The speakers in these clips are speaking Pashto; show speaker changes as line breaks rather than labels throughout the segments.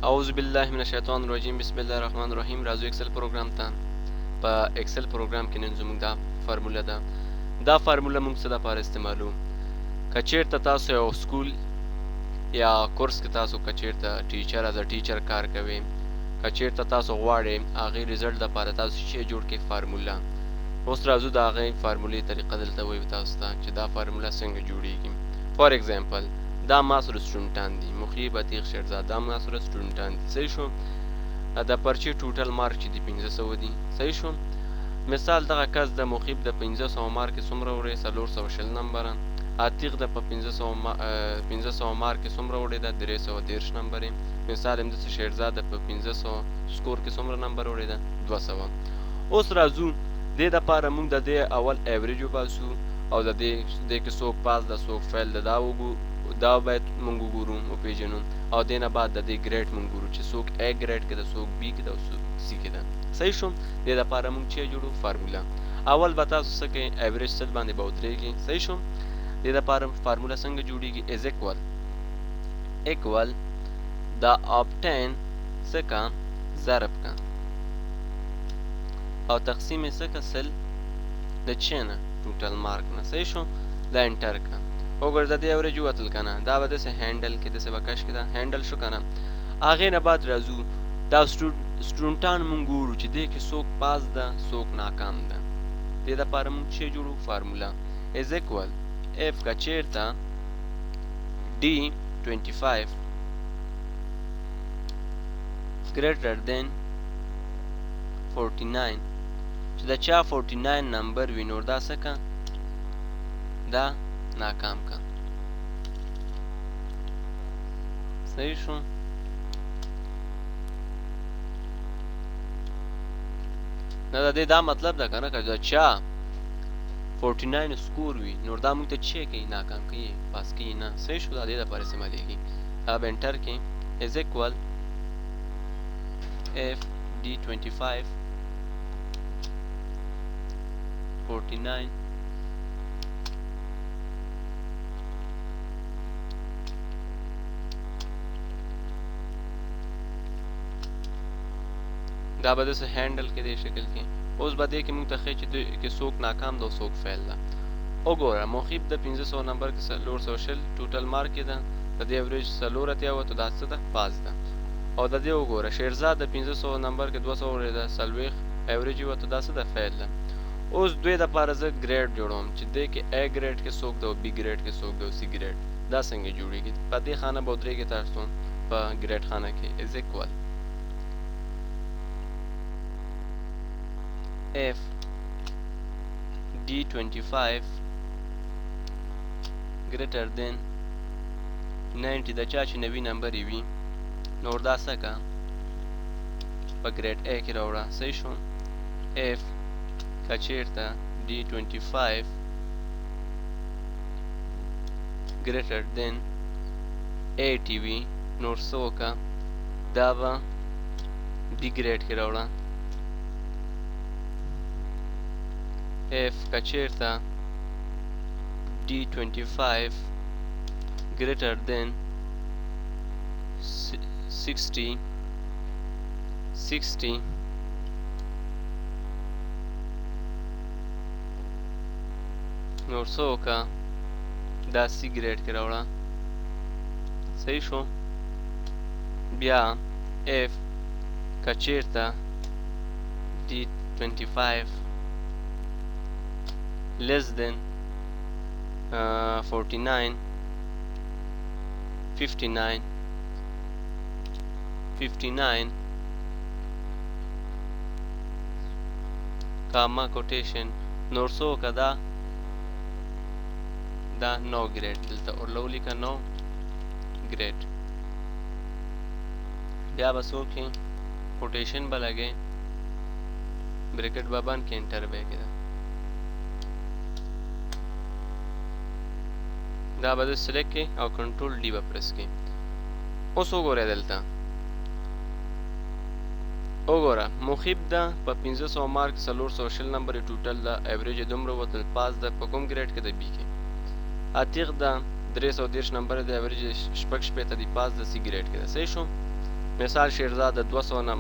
اعوذ بالله من الشیطان الرجیم بسم الله الرحمن الرحیم. راځو اکسل پروګرام ته. په اکسل پروګرام کې نن زموږ دا فارموله ده. دا فارموله موږ څه دپاره استعمالو؟ که چیرته تاسو یو سکول یا کورس کې تاسو که چیرته ټیچر از ټیچر کار کوئ، که چیرته تاسو غواړئ هغې ریزلټ دپاره تاسو شی جوړ کړئ فارموله. اوس راځو د هغې فارمولې طریقه دلته وایو تاسو ته چې دا فارموله څنګه جوړیږي. فار ایگزامپل دا ما سره سټوډنټان دي، مخیب عتیق شیرزاد دا ما سره سټوډنټان دي. صحیح شو؟ د پرچې ټوټل مارک چې دي 1500 دي. صحیح شو؟ مثال دغه کس د مخیب د 1500 مارک څومره وړی؟ 420 نمبره. عتیق د په 1500 مارک څومره وړی ده؟ 313 نمبرې. مثال همداسې شیرزاد د په 1500 سکور کې څومره نمبر وړی ده؟ 200. اوس راځو دې دپاره موږ د دې اول ایوریج وباسو او د دې کې څوک پاس ده څوک فیل ده دا باید موږ وګورو وپېژنو، او دې نه بعد د دې ګریډ موږ ګورو چې څوک A ګریډ کې ده څوک B کې ده او څوک C کې ده. صحیح شو؟ دې دپاره موږ چې جوړو فارموله. اول به تاسو څه کوئ؟ ایوریج سل باندې به ودرېږي. صحیح شو؟ دې دپاره فارموله څنګه جوړیږي؟ از اکول دا obtain څه کا ضرب کا او تقسیم څه کا سل د چه نه ټوټل مارک نه. صحیح شو؟ دا انټر کا وګوره د دې اوریج وتل که نه دا به داسې هینډل کې داسې به کش کې دا هینډل شو که نه. هغې نه بعد راځو دا سټوډنټان مونږ ګورو چې دې کې څوک پاس ده څوک ناکام ده. دې دپاره مونږ چې جوړو فارموله از اکول اف که چیرته D25 greater than 49 چې د چا 49 نمبر وي نو دا څه که دا ناکام کا. صحیح شو؟ نه د دې دا مطلب ده که نه که د چا 49 سکور وي نو دا موږ ته چې کوي ناکام کوي پاس کوي نه. صحیح شو؟ دا دې دپاره استعمالیږي. اب انټر کې از اکول اف D25 49 دا به داسې هینډل کې دې شکل کې. اوس به دې کې موږ ته ښیي چې څوک ناکام ده او څوک فیل ده. وګوره مخیب د 1500 نمبر کې 420 ټوټل مارک یې ده، د دې اوریج 480 دا څه ده؟ پاس ده. او د دې وګوره شیرزاد د 1500 نمبر کې 200 وړې ده 40 ایوریج یې وته دا څه ده؟ فیل ده. اوس دوی دپاره زه ګریډ جوړوم چې دې کې A ګریډ کې څوک ده او B ګریډ کې څوک ده او C ګریډ. دا څنګه جوړیږي؟ په دې خانه به ودرېږي تاسو په ګریډ خانه کې از اکول F D25 greater than 90 د چا چې 90 نمبر یې وي نو دا څه که په ګریډ A کې راوړه. صحیح شو؟ F که چیرته D25 greater than 80 وي نو څه وکړه دا به B ګریډ کې راوړه. F که چیرته D25 greater than 60 نور څه وکړه دا C ګریډ کې راوړه. صحیح شو؟ بیا F که چیرته D25 less than 49 59 کاما کوټیشن نور څه وکړه دا نو ګریډ دلته اورلو لیکه نو ګریډ. بیا به څه وکړي کوټیشن به لګئ بریکټ به بند کړي انټر به یې کړه. دا به سلیکټ کړئ او کنټرول ډي به پرس کړئ. اوس وګورئ دلته وګوره مخیب ده په 1500 مارک 420 نمبر ټوټل ده ایوریج دومره وتل پاس ده په کوم ګریډ کې ده B کې. عتیق ده 313 نمبر ده ایوریج شپږ شپېته دی پاس ده C ګریډ کې ده. صحیح شو؟ مثال شیرزاد د 200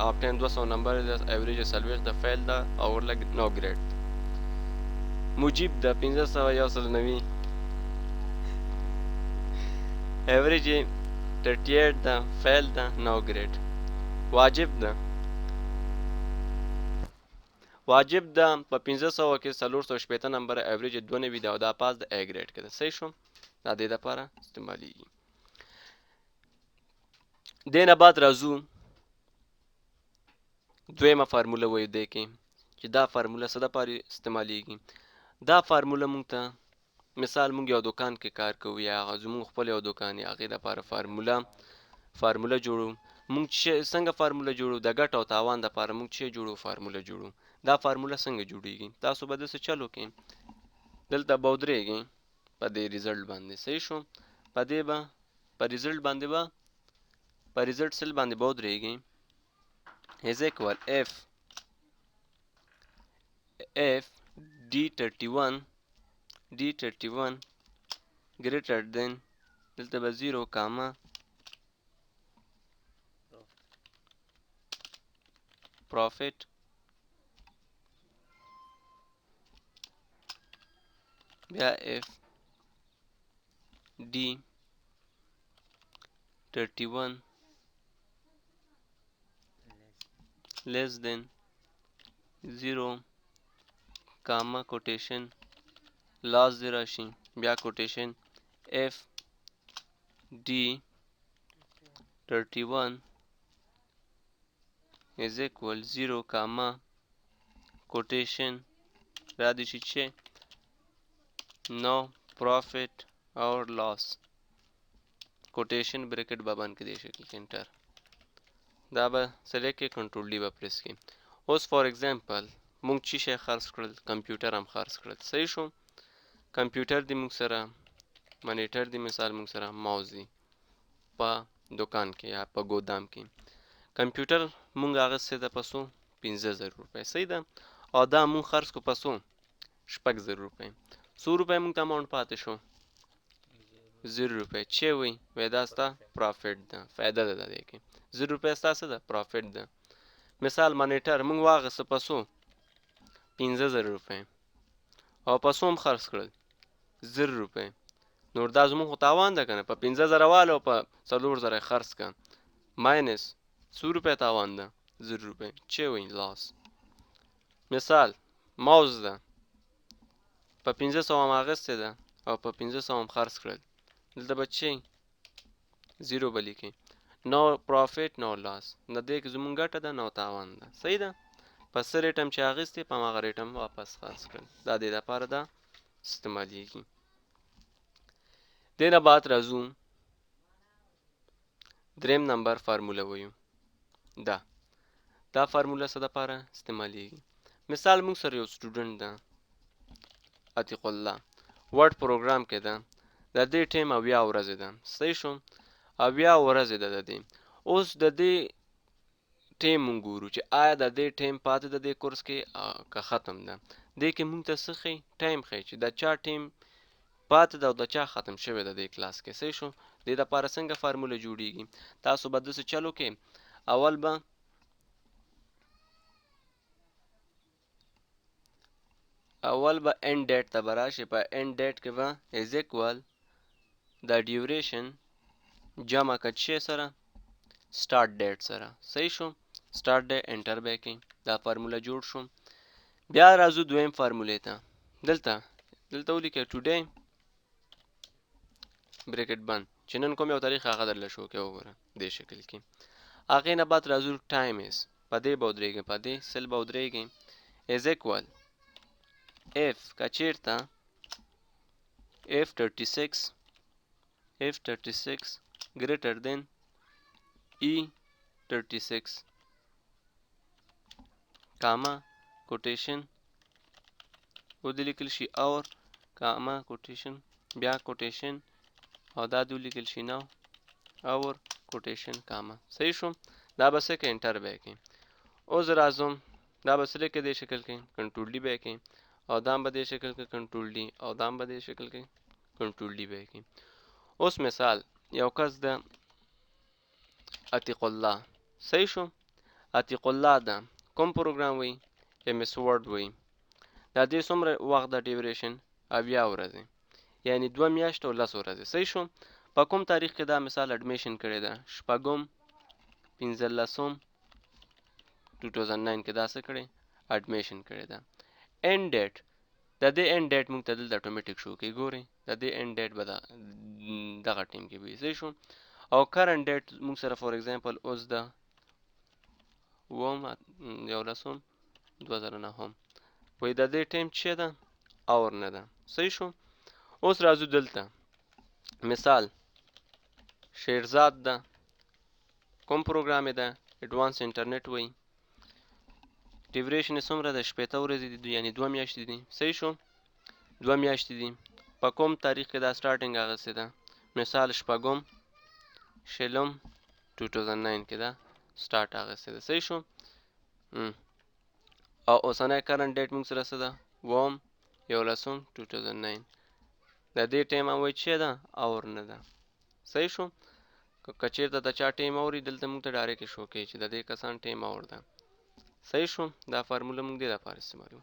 آپټین 200 نمبر د ایوریج سلويخ د فیل د اور لګ نو ګریډ مجيب د 1590 ایوریج 38 د فیل د نو ګریډ واجب د په 1500 کې 480 نمبر ایوریج 92 دا او دا پاس د ا ګریډ کې ده صحیح شو دا د لپاره استعماليږي دینه بعد راځو دویمه فارموله وایو دی کې چې دا فارموله څه دپاره استعمالېږي دا فارموله مونږ ته مثال مونږ یو دکان کې کار کوو یا زمونږ خپل یو دکان یا هغې دپاره فارموله جوړو مونږ چې څنګه فارموله جوړو د ګټ او تاوان دپاره مونږ چې جوړو فارموله جوړو دا فارموله څنګه جوړیږي تاسو به داسې چل وکړئ دلته به ودرېږئ په دې ریزلټ باندې صحیح شو په دې به په ریزلټ باندې به په ریزلټ سیل باندې به ودرېږئ is equal if d31 greater than دلته به 0 کاما profit بیا if d31 less than 0 کاما کوټیشن لاس دې راشي بیا کوټیشن if d31 is equal 0 کاما کوټیشن را دي شي چې no profit or loss کوټیشن بریکټ به بند کړي شکل کې انټر دا به سلیکټ کې کنټرول ډي به پریس کړي اوس فار ایگزامپل مونږ چې شی خرڅ کړل کمپیوټر هم خرڅ کړل صحیح شو کمپیوټر دی مونږ سره مانیټر دی مثال مونږ سره ماوس دی په دکان کې یا په ګودام کې کمپیوټر مونږ اغستی ده په څو 15000 روپۍ صحیح ده او دا مونږ خرڅ کړو په څو 6000 روپۍ څو روپۍ مونږ ته اماونټ پاتې شو 0 روپۍ چې وایي دا ستا پرافټ ده فایده ده د دې کې 0 روپۍ ستا څه ده پرافټ ده مثال مانیټر مونږ واغسته په څو 15000 روپۍ او په څو هم خرڅ کړل 0 روپۍ نور دا زموږ خو تاوان ده که نه په 15000 واله او په 4000 یې خرڅ کړه ماینس څو روپۍ تاوان ده 0 روپۍ چې وایي لاس مثال ماوس ده په 500 هم اخیستې ده او په 500 هم خرڅ کړل دلته به چې 0 به لیکئ نو پرافټ نو لاس د دې کې زموږ ګټه ده نو تاوان ده صحیح ده په څه ریټ هم چې اخیستې په هماغه ریټ هم واپس خرڅ کړل دا دې دپاره ده استعمالیږي دې نه بعد راځو دریم نمبر فارموله وایو دا فارموله څه دپاره استعمالیږي مثال موږ سره یو سټوډنټ ده عتیق الله ورډ پروګرام کې ده د دې ټیم 80 ورځې ده صحیح شو 80 ورځې ده د دې اوس د دې ټیم مونږ ګورو چې آیا د دې ټیم پاتې د دې کورس کې که ختم ده دې کې مونږ ته څه ښیي ټایم ښیي چې د چا ټیم پاتې ده او د چا ختم شوی ده دې کلاس کې صحیح شو دې دپاره څنګه فارموله جوړیږي تاسو به داسې چل وکړئ اول به end date ته به راشئ په end date کې به is equal د ډیوریشن جمع کړه شی سره start date سره صحیح شو start date انټر به کړئ دا فارموله جوړ شو بیا راځو دویم فارمولې ته دلته ولیکئ today بریکټ بند چې نن کوم یو تاریخ هغه درله شو کې وګوره دې شکل کې هغې نه بعد راځو ټایم is په دې به ودرېږئ په دې سل به ودرېږئ is equal if که چیرته f36 greater than e36 کاما کوټیشن ودې لیکل شي اور کاما کوټیشن بیا کوټیشن او دا دې ولیکل شي نو اور کوټیشن کاما صحیح شو دا به څه کوي انټر به یې کوئ اوس راځم دا به څه لیکئ دې شکل کې کنټرول ډي به یې کوئ او دا هم به دې شکل کې کنټرول ډي او دا هم به دې شکل کې کنټرول ډي به یې کوئ اوس مثال یو کس د عتیق الله. صحیح شو. عتیق الله ده کوم پروګرام وی؟ MS Word وی. دا دې څومره وخت د ډیوریشن؟ 80 ورځې، یعنی 2 میاشتې او 10 ورځې. صحیح شو. په کوم تاریخ کې دا مثال اډمیشن کړی ده؟ شپږم 15 2009 کې دا څه کړی؟ اډمیشن کړی ده. end date د دې end date موږ ته دلته اتوماتیک شو کې ګورئ، د دې end date به دغه ټیم کې وي. صحیح شو. او current date موږ سره فور ایگزامپل اوس د 11/2009 وایي د دې ټیم څه ده؟ اور نه ده. صحیح شو. اوس راځو دلته مثال شیرزاد ده کوم پروګرام ده؟ ایډوانس انټرنیټ وایي. ډیوریشن یې څومره ده؟ 60 ورځې دي، یعنی 2 میاشتې دي. صحیح شو. 2 میاشتې دي. په کوم تاریخ کې دا سټارټینګ اخیستې ده؟ مثال شپږم شلم 2009 کې دا سټارټ اخیستې ده. صحیح شو. او اوسنی کرنټ ډیټ موږ سره څه ده؟ 11/11/2009. د دې ټیم هم وایي چې ده اور نه ده. صحیح شو. که چېرته د چا ټیم اوري دلته موږ ته ډایرکټ شو کوي چې د دې کسان ټیم اور ده. صحیح شو. دا فارموله موږ دې لپاره استعمالوو.